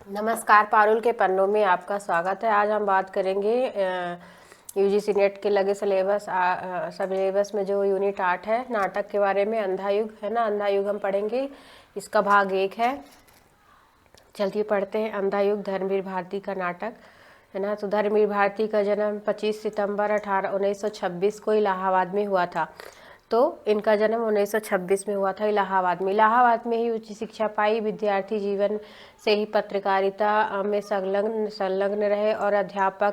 नमस्कार, पारुल के पन्नों में आपका स्वागत है। आज हम बात करेंगे यूजीसी नेट के लगे सिलेबस में जो यूनिट 8 है नाटक के बारे में। अंधा युग है ना, अंधा युग हम पढ़ेंगे, इसका भाग 1 है। चलिए पढ़ते हैं। अंधा युग धर्मवीर भारती का नाटक है ना। तो धर्मवीर भारती का जन्म 25 सितंबर 1926 को इलाहाबाद में हुआ था। तो इनका जन्म 1926 में हुआ था इलाहाबाद में। इलाहाबाद में ही उच्च शिक्षा पाई। विद्यार्थी जीवन से ही पत्रकारिता में संलग्न रहे और अध्यापन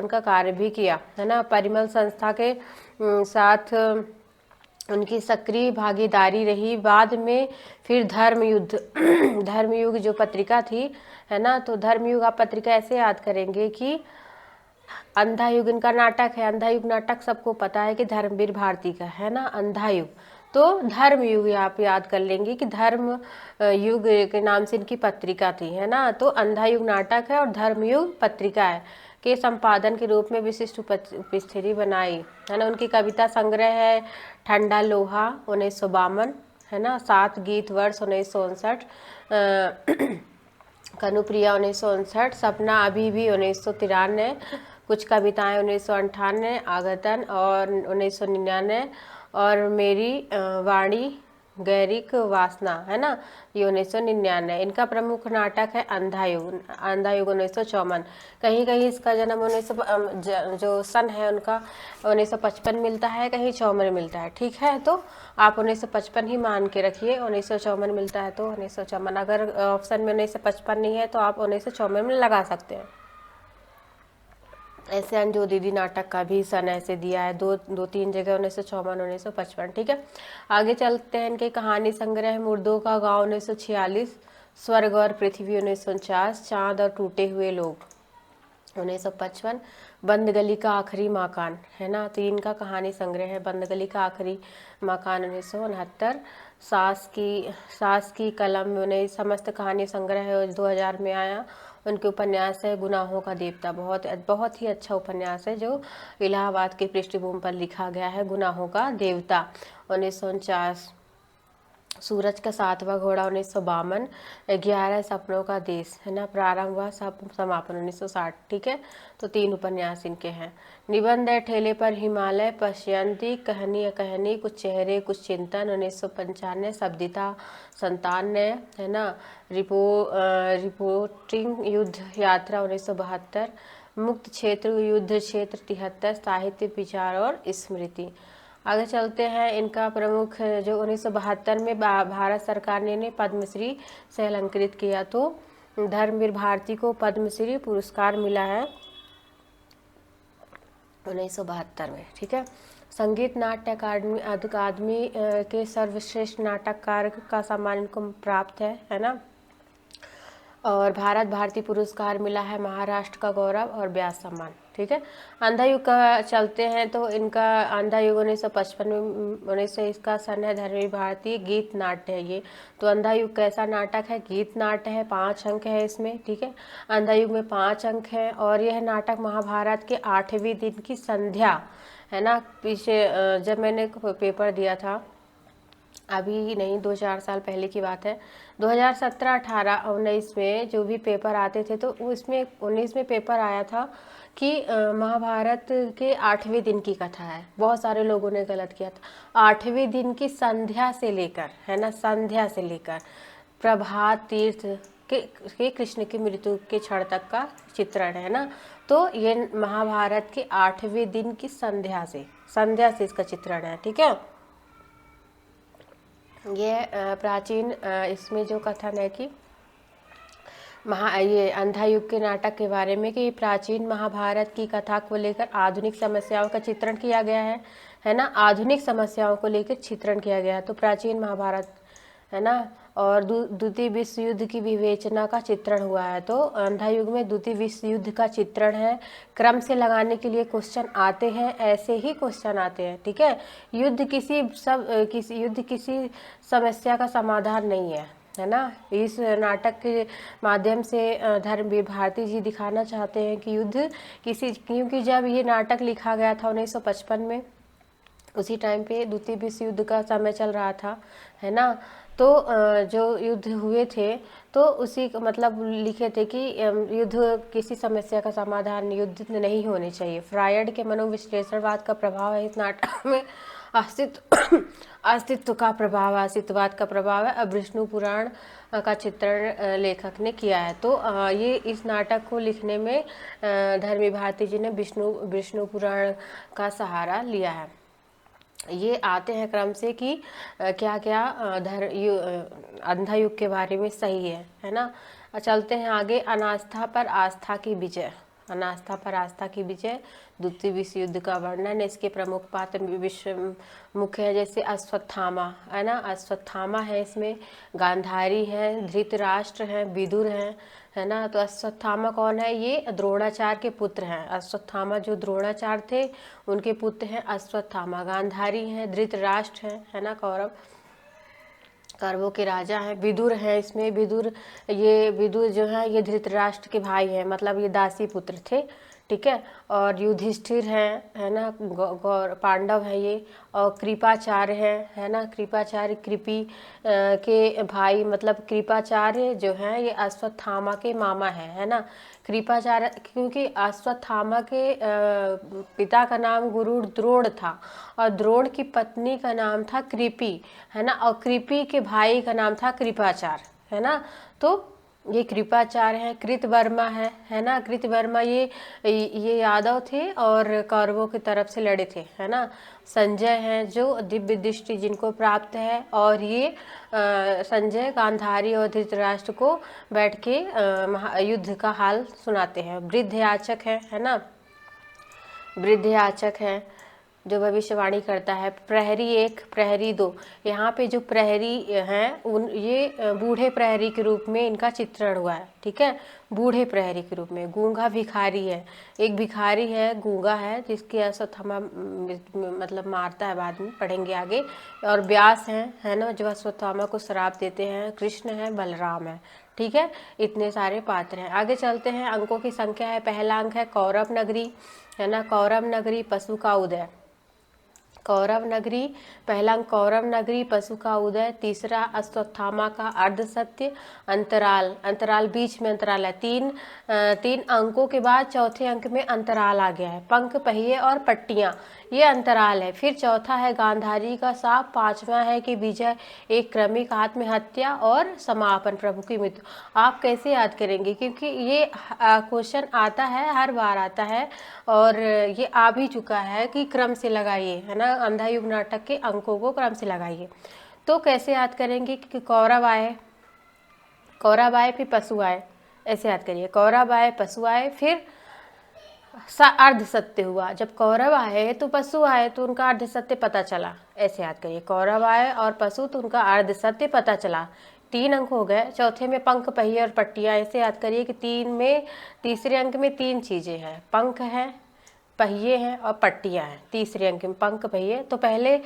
का कार्य भी किया है ना। परिमल संस्था के साथ उनकी सक्रिय भागीदारी रही। बाद में फिर धर्मयुग जो पत्रिका थी है ना, तो धर्मयुग आप पत्रिका ऐसे याद करेंगे कि अंधा युग इनका नाटक है। अंधा युग नाटक सबको पता है कि धर्मवीर भारती का है ना। अंधा युग तो धर्म युग आप याद कर लेंगे कि धर्म युग के नाम से इनकी पत्रिका थी है ना। तो अंधा युग नाटक है और धर्म युग पत्रिका है के संपादन के रूप में विशिष्ट उपस्थिति बनाई है ना। उनकी कविता संग्रह है ठंडा लोहा 1952 है ना। 7 गीत वर्ष 1959, कनुप्रिया 1959, सपना अभी भी 1993, कुछ कविताएं 1998, आगतन और 1999 और मेरी वाणी गैरिक वासना है ना, ये 1999। इनका प्रमुख नाटक है अंधा युग 1954। कहीं कहीं इसका जन्म 19 जो सन है उनका 1955 मिलता है, कहीं 54 मिलता है। ठीक है, तो आप 1955 ही मान के रखिए। 1954 मिलता है तो 1954, अगर ऑप्शन में 1955 नहीं है तो आप 1954 में लगा सकते हैं। ऐसे अंजो दीदी नाटक का भी सन ऐसे दिया है, दो तीन जगह 1954 1955। ठीक है, आगे चलते हैं। इनके कहानी संग्रह मुर्दों का गांव 1946, स्वर्ग और पृथ्वी 1949, चांद और टूटे हुए लोग 1955, बंद गली का आखिरी मकान है ना। तो इनका कहानी संग्रह है बंद गली का आखिरी मकान 1969, सास की कलम में समस्त कहानी संग्रह है 2000 में आया। उनके उपन्यास है गुनाहों का देवता, बहुत ही अच्छा उपन्यास है जो इलाहाबाद की पृष्ठभूमि पर लिखा गया है। गुनाहों का देवता 1949, सूरज का 7वां घोड़ा 1952, 11 सपनों का देश है ना, प्रारंभ व समापन 1960। ठीक है, तो 3 उपन्यास इनके हैं। निबंध है ठेले पर हिमालय, पश्यंती, कहनी अकहनी, कुछ चेहरे कुछ चिंतन 1995, शब्दिता 97 है ना, रिपोर्टिंग युद्ध यात्रा 1972, मुक्त क्षेत्र युद्ध क्षेत्र 73, साहित्य विचार और स्मृति। आगे चलते हैं। इनका प्रमुख जो 1972 में भारत सरकार ने पद्मश्री से अलंकृत किया, तो धर्मवीर भारती को पद्मश्री पुरस्कार मिला है 1972 में। ठीक है, संगीत नाट्य अकादमी के सर्वश्रेष्ठ नाटककार का सम्मान इनको प्राप्त है ना। और भारत भारती पुरस्कार मिला है, महाराष्ट्र का गौरव और व्यास सम्मान। ठीक है, अंधा युग का चलते हैं। तो इनका अंधा युग 1955 में 19 इसका सन है। धर्मवीर भारती गीत नाट्य है ये। तो अंधा युग कैसा नाटक है? गीत नाट्य है, 5 अंक है इसमें। ठीक है, अंधा युग में 5 अंक है और यह नाटक महाभारत के 8वें दिन की संध्या है ना। पीछे जब मैंने पेपर दिया था, अभी नहीं 2-4 साल पहले की बात है, 2017, 18, 19 में जो भी पेपर आते थे तो उसमें 19 में पेपर आया था कि महाभारत के 8वें दिन की कथा है। बहुत सारे लोगों ने गलत किया था। 8वें दिन की संध्या से लेकर है ना, संध्या से लेकर प्रभात तीर्थ के कृष्ण की मृत्यु के क्षण तक का चित्रण है ना। तो ये महाभारत के 8वें दिन की संध्या से इसका चित्रण है। ठीक है, ये प्राचीन इसमें जो कथन है कि ये अंधा युग के नाटक के बारे में कि प्राचीन महाभारत की कथा को लेकर आधुनिक समस्याओं का चित्रण किया गया है ना। आधुनिक समस्याओं को लेकर चित्रण किया गया है, तो प्राचीन महाभारत है ना। और द्वितीय विश्व युद्ध की विवेचना का चित्रण हुआ है। तो अंधा युग में द्वितीय विश्व युद्ध का चित्रण है। क्रम से लगाने के लिए क्वेश्चन आते हैं, ऐसे ही क्वेश्चन आते हैं। ठीक है, युद्ध किसी समस्या का समाधान नहीं है ना। इस नाटक के माध्यम से धर्मवीर भारती जी दिखाना चाहते हैं कि युद्ध क्योंकि जब ये नाटक लिखा गया था 1955 में, उसी टाइम पे द्वितीय विश्व युद्ध का समय चल रहा था है ना। तो जो युद्ध हुए थे तो उसी मतलब लिखे थे कि युद्ध किसी समस्या का समाधान, युद्ध नहीं होने चाहिए। फ्रायड के मनोविश्लेषणवाद का प्रभाव है इस नाटक में। अस्तित्व का प्रभाव, अस्तित्ववाद का प्रभाव है। अब विष्णु पुराण का चित्रण लेखक ने किया है। तो ये इस नाटक को लिखने में धर्मी भारती जी ने विष्णु पुराण का सहारा लिया है। ये आते हैं क्रम से कि क्या क्या अंधा युग के बारे में सही है ना। चलते हैं आगे। अनास्था पर आस्था की विजय, अनास्था पर आस्था की विजय, द्वितीय विश्व युद्ध का वर्णन। इसके प्रमुख पात्र विश्व मुख्य है, जैसे अश्वत्थामा है ना, अश्वत्थामा है इसमें, गांधारी है, धृतराष्ट्र है, विदुर है ना। तो अश्वत्थामा कौन है? ये द्रोणाचार्य के पुत्र हैं। अश्वत्थामा जो द्रोणाचार्य थे उनके पुत्र हैं अश्वत्थामा। गांधारी हैं, धृतराष्ट्र है ना, कौरवों के राजा हैं। विदुर हैं इसमें, विदुर जो है ये धृतराष्ट्र के भाई हैं, मतलब ये दासी पुत्र थे, ठीक है। और युधिष्ठिर है ना, गौर पांडव है ये। और कृपाचार्य है ना, कृपाचार्य कृपी के भाई, मतलब कृपाचार्य जो है ये अश्वत्थामा के मामा है ना। कृपाचार्य, क्योंकि अश्वत्थामा के पिता का नाम गुरु द्रोण था और द्रोण की पत्नी का नाम था कृपी है ना, और कृपी के भाई का नाम था कृपाचार्य है ना। तो ये कृपाचार्य है। कृतवर्मा है ना, कृतवर्मा ये यादव थे और कौरवों की तरफ से लड़े थे है ना। संजय हैं जो दिव्य दृष्टि जिनको प्राप्त है, और ये संजय गांधारी और धृतराष्ट्र को बैठ के युद्ध का हाल सुनाते हैं। वृद्ध याचक है ना, वृद्ध याचक है जो भविष्यवाणी करता है। प्रहरी 1 प्रहरी 2, यहाँ पे जो प्रहरी हैं ये बूढ़े प्रहरी के रूप में इनका चित्रण हुआ है, ठीक है, बूढ़े प्रहरी के रूप में। गूंगा भिखारी है, एक भिखारी है गूंगा है जिसकी अश्वत्थामा मतलब मारता है, बाद में पढ़ेंगे आगे। और व्यास है ना जो अश्वत्थामा को श्राप देते हैं। कृष्ण है, बलराम है, ठीक है। इतने सारे पात्र हैं। आगे चलते हैं, अंकों की संख्या है। पहला अंक है कौरव नगरी है ना, कौरव नगरी पशु का उदय, कौरव नगरी, पहला अंक कौरव नगरी पशु का उदय। तीसरा अश्वत्थामा का अर्ध सत्य। अंतराल बीच में अंतराल है, तीन अंकों के बाद चौथे अंक में अंतराल आ गया है। पंख, पहिए और पट्टियां, ये अंतराल है। फिर चौथा है गांधारी का शाप। पांचवा है कि विजय, एक क्रमिक आत्महत्या और समापन, प्रभु की मृत्यु। आप कैसे याद करेंगे, क्योंकि ये क्वेश्चन आता है, हर बार आता है और ये आ भी चुका है कि क्रम से लगाइए है ना, अंधा युग नाटक के अंकों को क्रम से लगाइए। तो कैसे याद करेंगे कि कौरव आए फिर पशु आए, ऐसे याद करिए। कौरव आए, पशु आए, फिर अर्ध सत्य हुआ। जब कौरव आए तो पशु आए तो उनका अर्ध सत्य पता चला, ऐसे याद करिए। कौरव आए और पशु तो उनका अर्ध सत्य पता चला। 3 अंक हो गए। चौथे में पंख, पहिए और पट्टियां, ऐसे याद करिए कि तीसरे अंक में 3 चीजें हैं, पंख है, पहिए हैं और पट्टियां हैं। तीसरे अंक में पंख, पहिए। तो पहले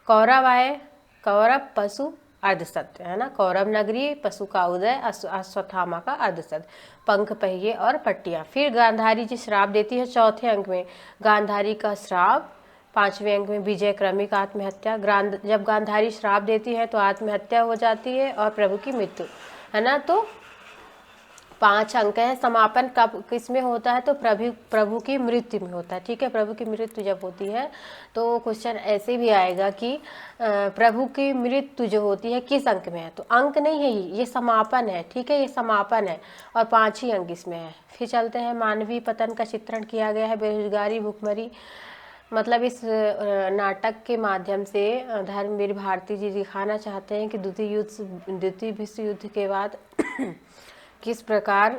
कौरव आए, कौरव पशु अर्धसत्य है ना, कौरव नगरी पशु का उदय, अश्वत्थामा का अर्धसत्य, पंख, पहिए और पट्टियां। फिर गांधारी जी श्राप देती है चौथे अंक में, गांधारी का श्राप। 5वें अंक में विजय, क्रमिक आत्महत्या। जब गांधारी श्राप देती है तो आत्महत्या हो जाती है और प्रभु की मृत्यु है ना। तो 5 अंक है। समापन कब किस में होता है, तो प्रभु की मृत्यु में होता है, ठीक है। प्रभु की मृत्यु जब होती है तो क्वेश्चन ऐसे भी आएगा कि प्रभु की मृत्यु जो होती है किस अंक में है, तो अंक नहीं है ये समापन है, ठीक है, ये समापन है और 5 ही अंक इसमें है। फिर चलते हैं, मानवीय पतन का चित्रण किया गया है। बेरोजगारी, भुखमरी, मतलब इस नाटक के माध्यम से धर्मवीर भारती जी दिखाना चाहते हैं कि द्वितीय विश्व युद्ध के बाद किस प्रकार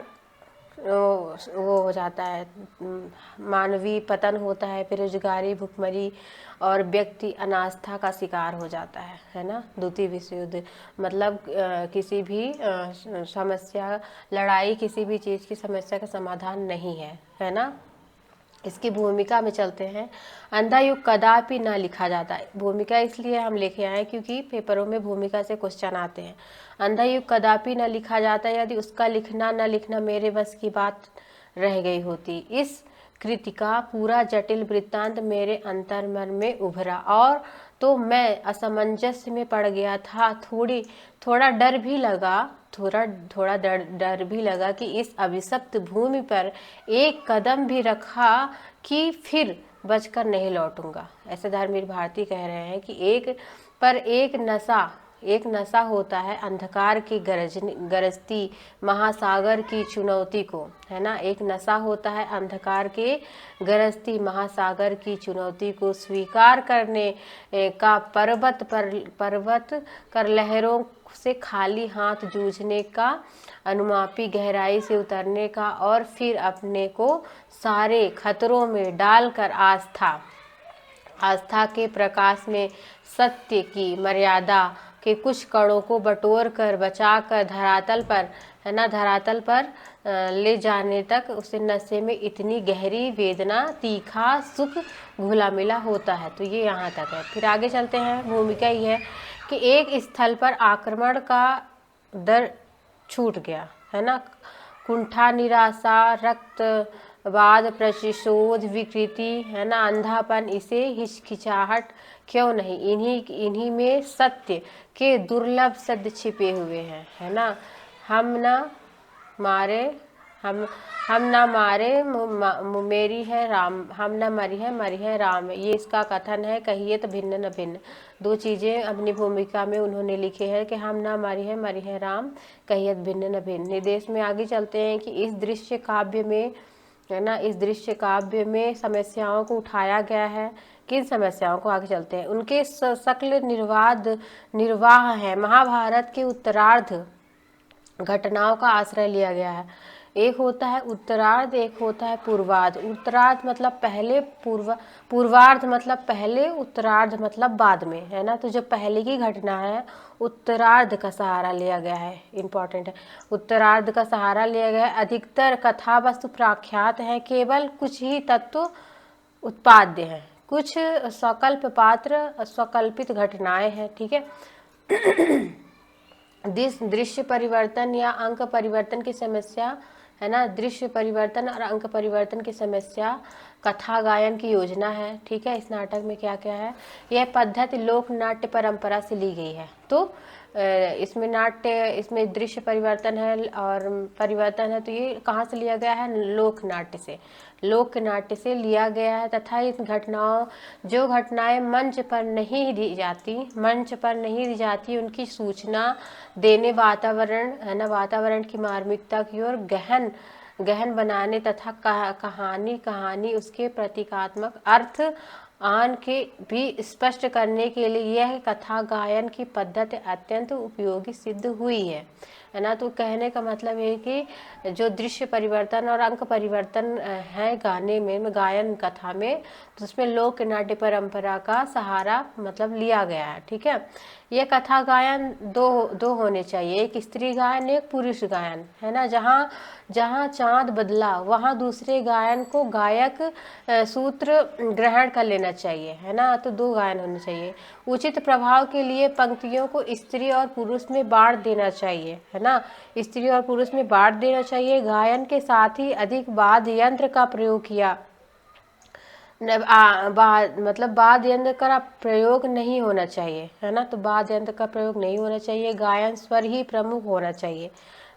वो हो जाता है, मानवीय पतन होता है, बेरोजगारी, भुखमरी और व्यक्ति अनास्था का शिकार हो जाता है ना। द्वितीय विश्व युद्ध मतलब किसी भी समस्या, लड़ाई किसी भी चीज़ की समस्या का समाधान नहीं है ना। इसकी भूमिका में चलते हैं। अंधा युग कदापि न लिखा जाता है। भूमिका इसलिए हम लेके आए क्योंकि पेपरों में भूमिका से क्वेश्चन आते हैं। अंधा युग कदापि न लिखा जाता, यदि उसका लिखना न लिखना मेरे बस की बात रह गई होती। इस कृति का पूरा जटिल वृत्तांत मेरे अंतर्मन में उभरा और तो मैं असमंजस में पड़ गया था। थोड़ा डर भी लगा, थोड़ा डर भी लगा कि इस अभिशप्त भूमि पर एक कदम भी रखा कि फिर बचकर नहीं लौटूंगा। ऐसे धर्मवीर भारती कह रहे हैं कि एक नशा होता है अंधकार की गरजती महासागर की चुनौती को, है ना। एक नशा होता है अंधकार के गरजती महासागर की चुनौती को स्वीकार करने का, पर्वत कर लहरों से खाली हाथ जूझने का, अनुमापी गहराई से उतरने का, और फिर अपने को सारे खतरों में डालकर आस्था के प्रकाश में सत्य की मर्यादा के कुछ कणों को बटोर कर बचाकर धरातल पर, है ना, धरातल पर ले जाने तक उसे नशे में इतनी गहरी वेदना, तीखा सुख घुला मिला होता है। तो ये यहाँ तक है। फिर आगे चलते हैं। भूमिका ये है कि एक स्थल पर आक्रमण का डर छूट गया, है ना। कुंठा, निराशा, रक्तवाद, प्रतिशोध, विकृति, है ना, अंधापन, इसे हिचकिचाहट क्यों नहीं, इन्हीं में सत्य के दुर्लभ सद छिपे हुए हैं, है ना। हम न मारे मेरी है राम, हम न मरी है राम, ये इसका कथन है। कहिए तो भिन्न न भिन्न, दो चीज़ें अपनी भूमिका में उन्होंने लिखे हैं कि हम न मरी है राम, कहिए भिन्न न भिन्न। निर्देश में आगे चलते हैं कि इस दृश्य काव्य में, है ना, इस दृश्य काव्य में समस्याओं को उठाया गया है। किन समस्याओं को, आगे चलते हैं। उनके सकल निर्वाह है। महाभारत के उत्तरार्ध घटनाओं का आश्रय लिया गया है। एक होता है उत्तरार्ध, एक होता है पूर्वार्ध। उत्तरार्ध मतलब पहले, पूर्वार्ध मतलब पहले, उत्तरार्ध मतलब बाद में, है ना। तो जो पहले की घटना है उत्तरार्ध का सहारा लिया गया है, इम्पोर्टेंट है। उत्तरार्ध का सहारा लिया गया है। अधिकतर कथा वस्तु प्रख्यात है, केवल कुछ ही तत्व उत्पाद्य हैं, कुछ स्वकल्प पात्र, स्वकल्पित घटनाएं हैं, ठीक है। दृश्य परिवर्तन या अंक परिवर्तन की समस्या, है ना। दृश्य परिवर्तन और अंक परिवर्तन की समस्या कथा गायन की योजना है, ठीक है। इस नाटक में क्या क्या है, यह पद्धति लोक नाट्य परंपरा से ली गई है। तो इसमें दृश्य परिवर्तन है और परिवर्तन है, तो ये कहाँ से लिया गया है, लोक नाट्य से लिया गया है। तथा इन जो घटनाएं मंच पर नहीं दी जाती, उनकी सूचना देने वातावरण, है ना, वातावरण की मार्मिकता की ओर गहन बनाने तथा कहानी उसके प्रतीकात्मक अर्थ आन के भी स्पष्ट करने के लिए यह कथा गायन की पद्धति अत्यंत उपयोगी सिद्ध हुई है ना। तो कहने का मतलब है कि जो दृश्य परिवर्तन और अंक परिवर्तन है गाने में, गायन कथा में, तो उसमें लोक नाट्य परंपरा का सहारा मतलब लिया गया है, ठीक है। ये कथा गायन दो होने चाहिए, एक स्त्री गायन, एक पुरुष गायन, है ना। जहाँ चांद बदला वहाँ दूसरे गायन को गायक सूत्र ग्रहण कर लेना चाहिए, है ना। तो दो गायन होने चाहिए। उचित प्रभाव के लिए पंक्तियों को स्त्री और पुरुष में बांट देना चाहिए, है ना। स्त्री और पुरुष में बांट देना चाहिए। गायन के साथ ही अधिक वाद्य यंत्र का प्रयोग किया, मतलब वाद्य यंत्र का प्रयोग नहीं होना चाहिए, है ना। तो वाद्य यंत्र का प्रयोग नहीं होना चाहिए। गायन स्वर ही प्रमुख होना चाहिए,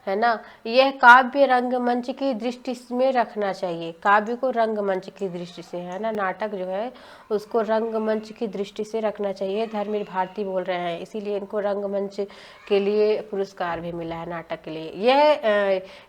है ना। यह काव्य रंगमंच की दृष्टि में रखना चाहिए, काव्य को रंगमंच की दृष्टि से, है ना। नाटक जो है उसको रंगमंच की दृष्टि से रखना चाहिए। धर्मवीर भारती बोल रहे हैं, इसीलिए इनको रंगमंच के लिए पुरस्कार भी मिला है नाटक के लिए।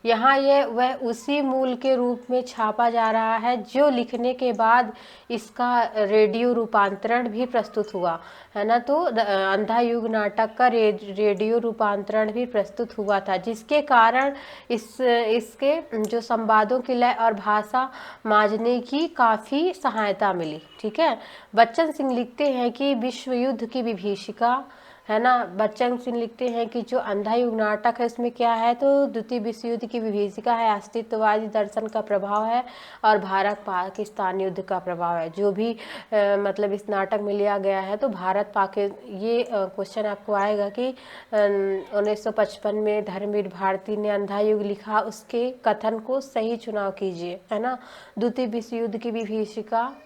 यह वह उसी मूल के रूप में छापा जा रहा है जो लिखने के बाद इसका रेडियो रूपांतरण भी प्रस्तुत हुआ, है ना। तो अंधा युग नाटक का रेडियो रूपांतरण भी प्रस्तुत हुआ था, जिसके कारण इसके जो संवादों की लय और भाषा मांझने की काफ़ी सहायता मिली, ठीक है। बच्चन सिंह लिखते हैं कि विश्व युद्ध की विभीषिका, है ना। बच्चन सिंह लिखते हैं कि जो अंधा युग नाटक है उसमें क्या है, तो द्वितीय विश्व युद्ध की विभीषिका है, अस्तित्ववादी दर्शन का प्रभाव है और भारत पाकिस्तान युद्ध का प्रभाव है। जो भी मतलब इस नाटक में लिया गया है, तो भारत पाकिस्तान, ये क्वेश्चन आपको आएगा कि 1955 में धर्मवीर भारती ने अंधा युग लिखा, उसके कथन को सही चुनाव कीजिए, है ना। द्वितीय विश्व युद्ध की विभीषिका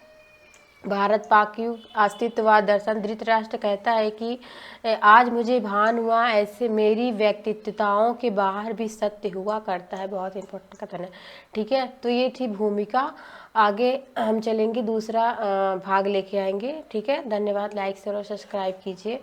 भारत पाक युग अस्तित्ववाद दर्शन। धृतराष्ट्र कहता है कि आज मुझे भान हुआ ऐसे मेरी व्यक्तित्वताओं के बाहर भी सत्य हुआ करता है। बहुत इंपॉर्टेंट कथन है, ठीक है। तो ये थी भूमिका। आगे हम चलेंगे, दूसरा भाग लेके आएंगे, ठीक है। धन्यवाद। लाइक शेयर और सब्सक्राइब कीजिए।